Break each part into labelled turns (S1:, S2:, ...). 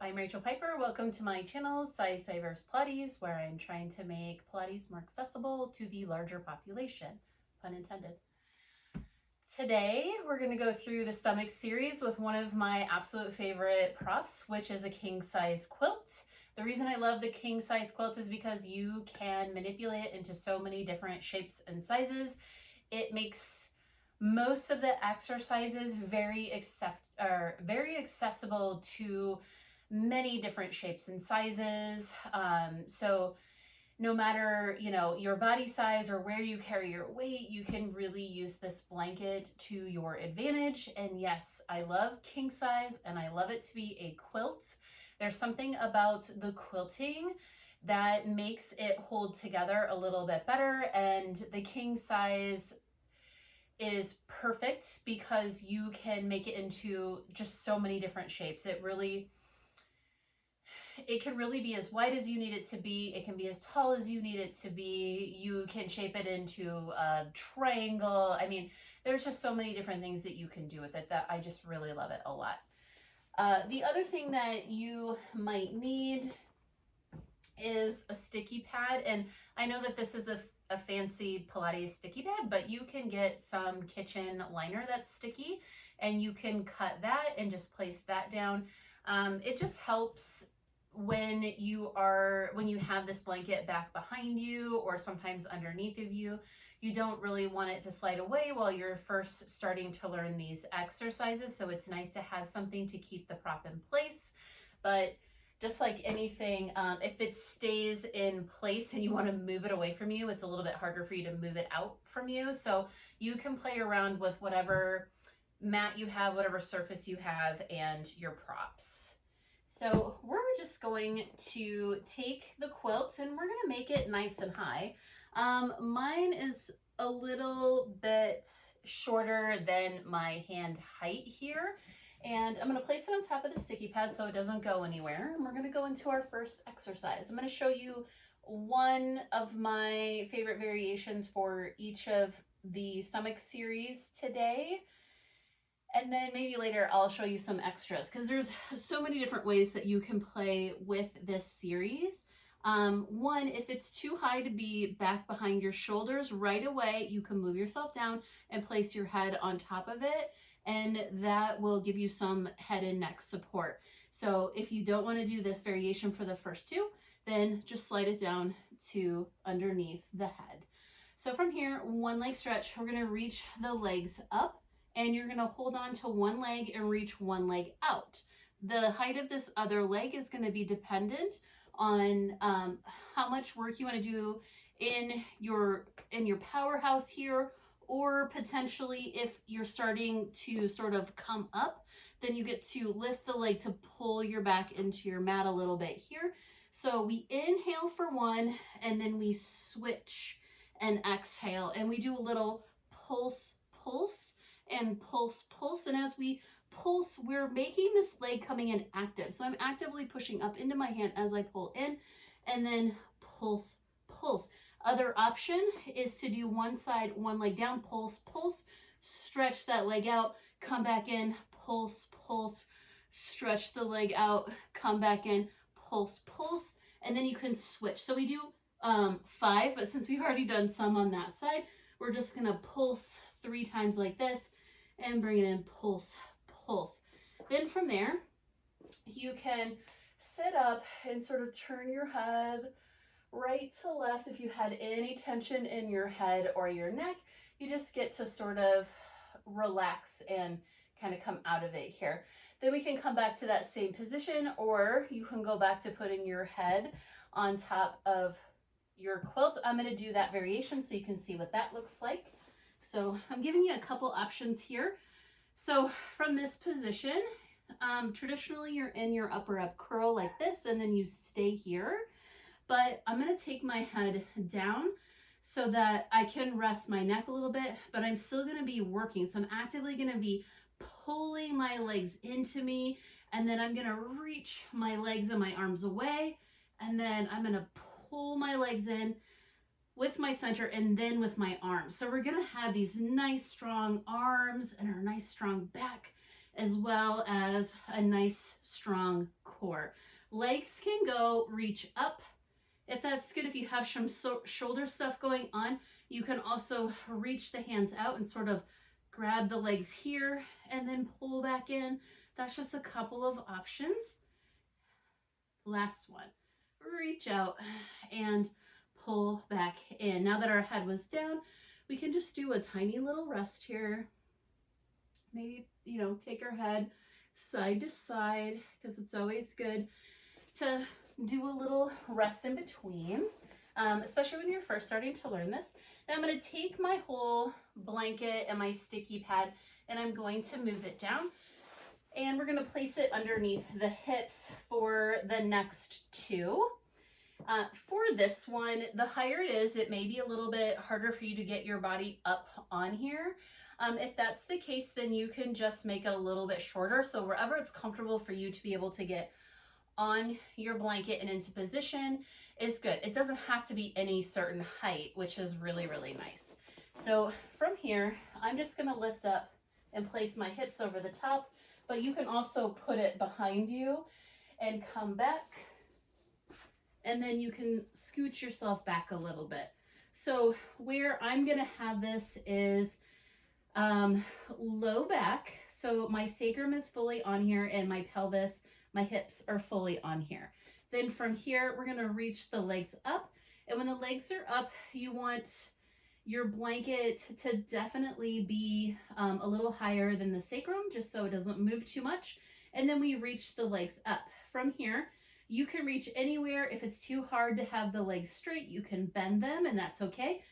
S1: I'm Rachel Piper. Welcome to my channel, Size Savers Pilates, where I'm trying to make Pilates more accessible to the larger population, pun intended. Today, we're going to go through the stomach series with one of my absolute favorite props, which is a king size quilt. The reason I love the king size quilt is because you can manipulate it into so many different shapes and sizes. It makes most of the exercises very accessible to many different shapes and sizes. So no matter, your body size or where you carry your weight, you can really use this blanket to your advantage. And yes, I love king size and I love it to be a quilt. There's something about the quilting that makes it hold together a little bit better, and the king size is perfect because you can make it into just so many different shapes. It can really be as wide as you need it to be. It can be as tall as you need it to be. You can shape it into a triangle. I mean, there's just so many different things that you can do with it that I just really love it a lot. The other thing that you might need is a sticky pad. And I know that this is a fancy Pilates sticky pad, but you can get some kitchen liner that's sticky and you can cut that and just place that down. It just helps when you have this blanket back behind you or sometimes underneath of you. You don't really want it to slide away while you're first starting to learn these exercises. So it's nice to have something to keep the prop in place. But just like anything, if it stays in place and you want to move it away from you, it's a little bit harder for you to move it out from you. So you can play around with whatever mat you have, whatever surface you have, and your props. So we're just going to take the quilt and we're going to make it nice and high. Mine is a little bit shorter than my hand height here. And I'm going to place it on top of the sticky pad so it doesn't go anywhere. And we're going to go into our first exercise. I'm going to show you one of my favorite variations for each of the stomach series today. And then maybe later I'll show you some extras because there's so many different ways that you can play with this series. One, if it's too high to be back behind your shoulders, right away you can move yourself down and place your head on top of it, and that will give you some head and neck support. So if you don't want to do this variation for the first two, then just slide it down to underneath the head. So from here, one leg stretch, we're going to reach the legs up and you're going to hold on to one leg and reach one leg out. The height of this other leg is going to be dependent on how much work you want to do in your powerhouse here, or potentially if you're starting to sort of come up, then you get to lift the leg to pull your back into your mat a little bit here. So we inhale for one, and then we switch and exhale, and we do a little pulse, pulse, and pulse, pulse. And as we pulse, we're making this leg coming in active. So I'm actively pushing up into my hand as I pull in, and then pulse, pulse. Other option is to do one side, one leg down, pulse, pulse, stretch that leg out, come back in, pulse, pulse, stretch the leg out, come back in, pulse, pulse, and then you can switch. So we do 5, but since we've already done some on that side, we're just gonna pulse 3 times like this and bring it in, pulse, pulse. Then from there, you can sit up and sort of turn your head right to left. If you had any tension in your head or your neck, you just get to sort of relax and kind of come out of it here. Then we can come back to that same position, or you can go back to putting your head on top of your quilt. I'm going to do that variation so you can see what that looks like. So I'm giving you a couple options here. So from this position, traditionally you're in your upper up curl like this, and then you stay here. But I'm going to take my head down so that I can rest my neck a little bit, but I'm still going to be working. So I'm actively going to be pulling my legs into me, and then I'm going to reach my legs and my arms away, and then I'm going to pull my legs in with my center and then with my arms. So we're going to have these nice strong arms and our nice strong back, as well as a nice strong core. Legs can go reach up if that's good. If you have some shoulder stuff going on, you can also reach the hands out and sort of grab the legs here and then pull back in. That's just a couple of options. Last one, reach out and pull back in. Now that our head was down, we can just do a tiny little rest here. Maybe, you know, take our head side to side, because it's always good to do a little rest in between, especially when you're first starting to learn this. Now I'm going to take my whole blanket and my sticky pad and I'm going to move it down, and we're going to place it underneath the hips for the next two. For this one, the higher it is, it may be a little bit harder for you to get your body up on here. If that's the case, then you can just make it a little bit shorter. So wherever it's comfortable for you to be able to get on your blanket and into position is good. It doesn't have to be any certain height, which is really, really nice. So from here, I'm just going to lift up and place my hips over the top, but you can also put it behind you and come back, and then you can scoot yourself back a little bit. So where I'm going to have this is low back. So my sacrum is fully on here and my pelvis, my hips are fully on here. Then from here, we're going to reach the legs up. And when the legs are up, you want your blanket to definitely be a little higher than the sacrum, just so it doesn't move too much. And then we reach the legs up. From here, you can reach anywhere. If it's too hard to have the legs straight, you can bend them, and that's okay.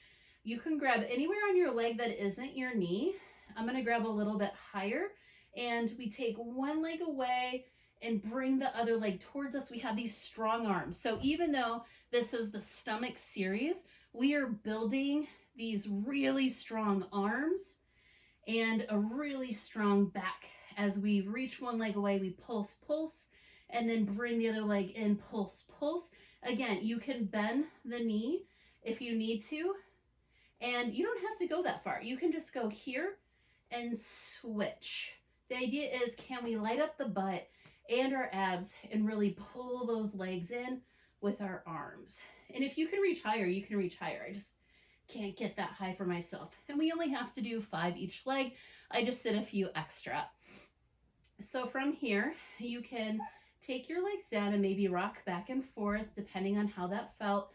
S1: You can grab anywhere on your leg that isn't your knee. I'm going to grab a little bit higher, and we take one leg away and bring the other leg towards us. We have these strong arms. So even though this is the stomach series, we are building these really strong arms and a really strong back. As we reach one leg away, we pulse, pulse, and then bring the other leg in, pulse, pulse. Again, you can bend the knee if you need to, and you don't have to go that far. You can just go here and switch. The idea is, can we light up the butt and our abs and really pull those legs in with our arms? And if you can reach higher, you can reach higher. I just can't get that high for myself. And we only have to do 5 each leg. I just did a few extra. So from here, you can take your legs down and maybe rock back and forth depending on how that felt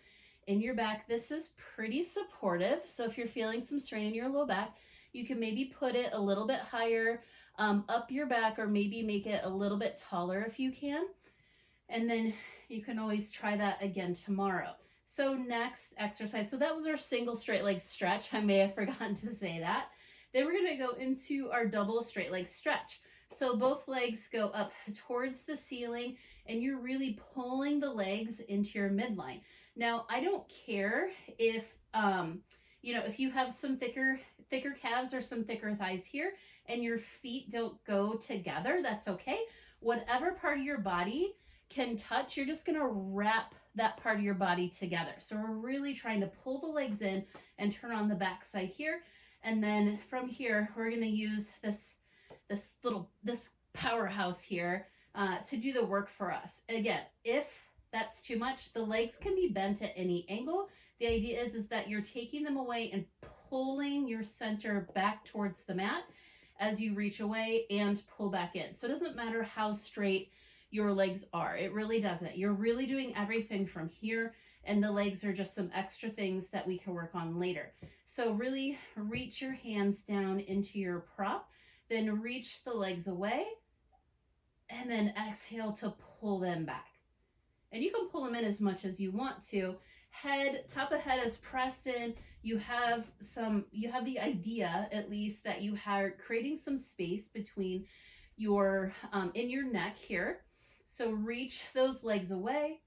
S1: in your back. This is pretty supportive. So if you're feeling some strain in your low back, you can maybe put it a little bit higher up your back, or maybe make it a little bit taller if you can. And then you can always try that again tomorrow. So next exercise, so that was our single straight leg stretch. I may have forgotten to say that. Then we're going to go into our double straight leg stretch. So both legs go up towards the ceiling, and you're really pulling the legs into your midline. Now, I don't care if, if you have some thicker calves or some thicker thighs here, and your feet don't go together, that's okay. Whatever part of your body can touch, you're just going to wrap that part of your body together. So we're really trying to pull the legs in and turn on the back side here. And then from here, we're going to use this powerhouse here to do the work for us. Again, if that's too much, the legs can be bent at any angle. The idea is that you're taking them away and pulling your center back towards the mat as you reach away and pull back in. So it doesn't matter how straight your legs are. It really doesn't. You're really doing everything from here, and the legs are just some extra things that we can work on later. So really reach your hands down into your prop, then reach the legs away, and then exhale to pull them back. And you can pull them in as much as you want to. Top of head is pressed in. You have the idea, at least, that you are creating some space between your, in your neck here. So reach those legs away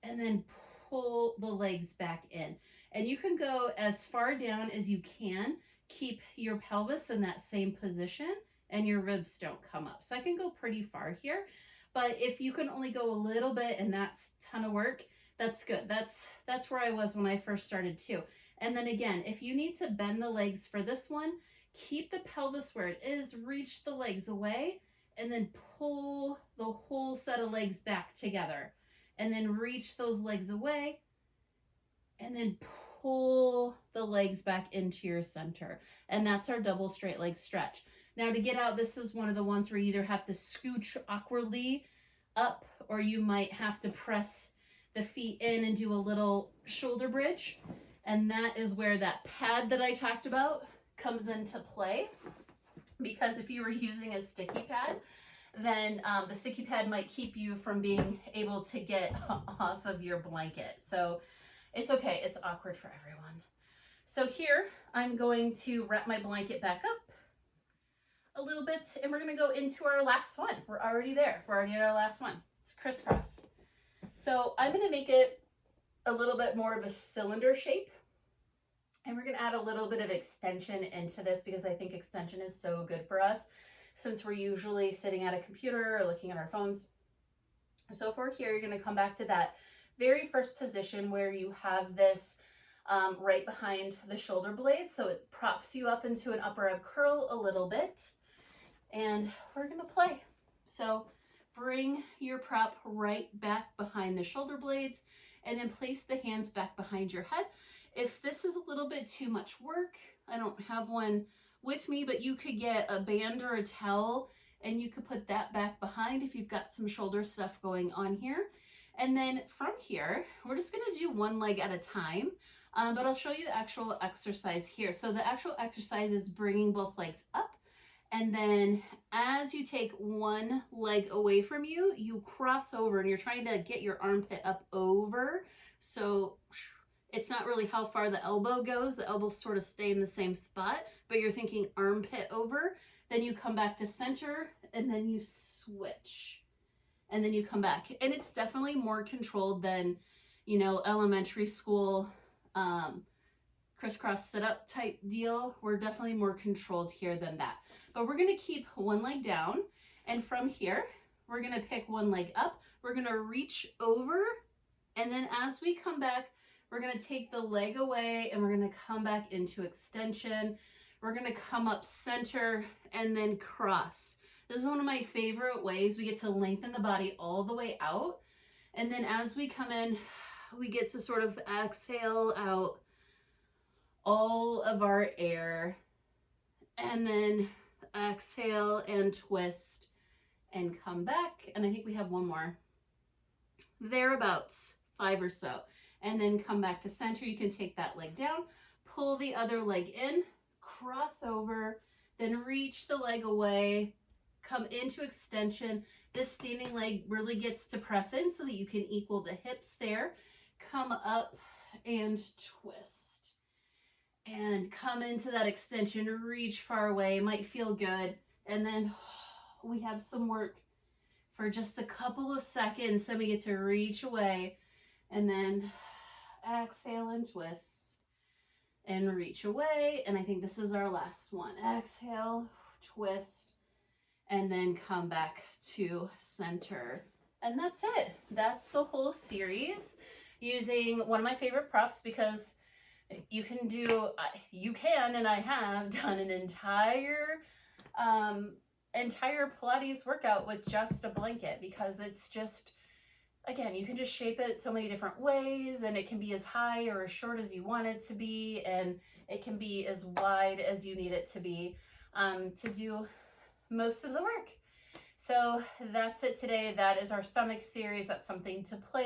S1: and then pull the legs back in. And you can go as far down as you can. Keep your pelvis in that same position and your ribs don't come up. So I can go pretty far here, but if you can only go a little bit and that's a ton of work, that's good. That's where I was when I first started too. And then again, if you need to bend the legs for this one, keep the pelvis where it is, reach the legs away, and then pull the whole set of legs back together, and then reach those legs away, and then pull the legs back into your center. And that's our double straight leg stretch. Now to get out, this is one of the ones where you either have to scooch awkwardly up, or you might have to press the feet in and do a little shoulder bridge. And that is where that pad that I talked about comes into play. Because if you were using a sticky pad, then the sticky pad might keep you from being able to get off of your blanket. So it's okay, it's awkward for everyone. So here, I'm going to wrap my blanket back up a little bit, and we're gonna go into our last one. We're already there, we're already at our last one. It's crisscross. So I'm gonna make it a little bit more of a cylinder shape, and we're gonna add a little bit of extension into this because I think extension is so good for us since we're usually sitting at a computer or looking at our phones. So for here, you're gonna come back to that very first position where you have this right behind the shoulder blade. So it props you up into an upper ab curl a little bit, and we're gonna play. So bring your prop right back behind the shoulder blades, and then place the hands back behind your head. If this is a little bit too much work, I don't have one with me, but you could get a band or a towel and you could put that back behind if you've got some shoulder stuff going on here. And then from here, we're just gonna do one leg at a time, but I'll show you the actual exercise here. So the actual exercise is bringing both legs up, and then as you take one leg away from you, you cross over, and you're trying to get your armpit up over. So it's not really how far the elbow goes. The elbows sort of stay in the same spot, but you're thinking armpit over. Then you come back to center, and then you switch, and then you come back. And it's definitely more controlled than, you know, elementary school crisscross sit-up type deal. We're definitely more controlled here than that. But we're gonna keep one leg down, and from here, we're gonna pick one leg up. We're gonna reach over, and then as we come back, we're gonna take the leg away, and we're gonna come back into extension. We're gonna come up center and then cross. This is one of my favorite ways. We get to lengthen the body all the way out. And then as we come in, we get to sort of exhale out all of our air. And then exhale and twist and come back. And I think we have one more. Thereabouts, 5 or so. And then come back to center. You can take that leg down, pull the other leg in, cross over, then reach the leg away, come into extension. This standing leg really gets to press in so that you can equal the hips there. Come up and twist. And come into that extension, reach far away, it might feel good. And then we have some work for just a couple of seconds. Then we get to reach away, and then exhale and twist and reach away. And I think this is our last one. Exhale, twist, and then come back to center. And that's it. That's the whole series using one of my favorite props, because you can do, and I have done an entire Pilates workout with just a blanket, because it's just, again, you can just shape it so many different ways, and it can be as high or as short as you want it to be, and it can be as wide as you need it to be to do most of the work. So that's it today. That is our stomach series. That's something to play